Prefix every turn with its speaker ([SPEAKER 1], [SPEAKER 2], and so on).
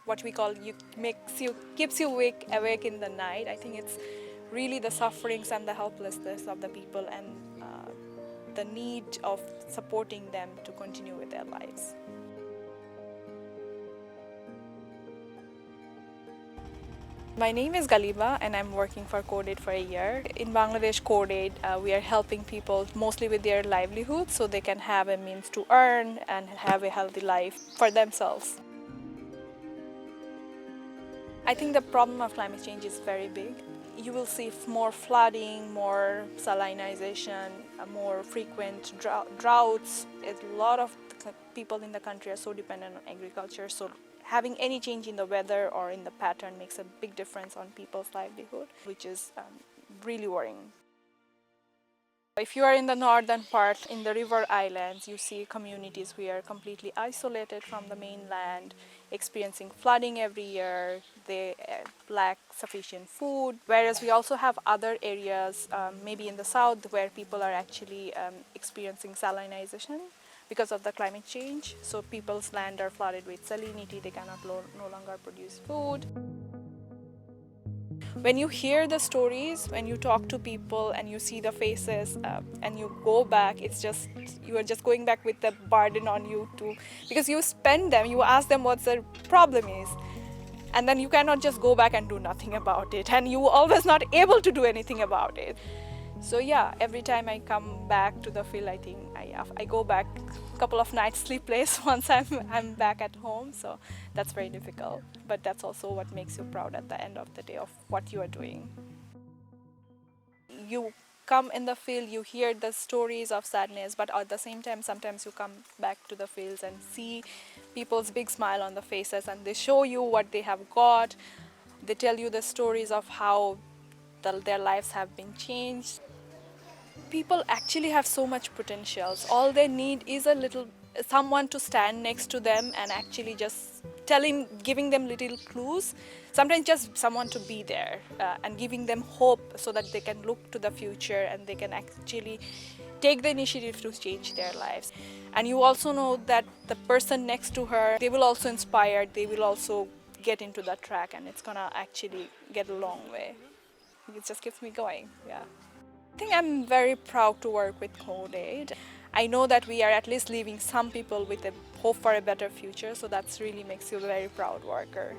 [SPEAKER 1] what we call keeps you awake in the night. I think it's really the sufferings and the helplessness of the people and the need of supporting them to continue with their lives. My name is Galiba and I'm working for Cordaid for a year. In Bangladesh, Cordaid, we are helping people mostly with their livelihood so they can have a means to earn and have a healthy life for themselves. I think the problem of climate change is very big. You will see more flooding, more salinization, more frequent droughts. A lot of people in the country are so dependent on agriculture, so having any change in the weather or in the pattern makes a big difference on people's livelihood, which is really worrying. If you are in the northern part, in the river islands, you see communities who are completely isolated from the mainland, experiencing flooding every year. They lack sufficient food. Whereas we also have other areas, maybe in the south, where people are actually experiencing salinization because of the climate change. So people's land are flooded with salinity. They cannot no longer produce food. When you hear the stories, when you talk to people and you see the faces and you go back, it's just, you are just going back with the burden on you too, because you spend them, you ask them what the problem is, and then you cannot just go back and do nothing about it, and you are always not able to do anything about it. So yeah, every time I come back to the field, I think I go back a couple of nights sleepless once I'm back at home. So that's very difficult. But that's also what makes you proud at the end of the day of what you are doing. You come in the field, you hear the stories of sadness, but at the same time, sometimes you come back to the fields and see people's big smile on the faces, and they show you what they have got. They tell you the stories of how their lives have been changed. People actually have so much potentials. All they need is someone to stand next to them and actually just giving them little clues. Sometimes just someone to be there and giving them hope so that they can look to the future and they can actually take the initiative to change their lives. And you also know that the person next to her, they will also inspire, they will also get into the track, and it's gonna actually get a long way. It just keeps me going, yeah. I think I'm very proud to work with Cordaid. I know that we are at least leaving some people with a hope for a better future, so that really makes you a very proud worker.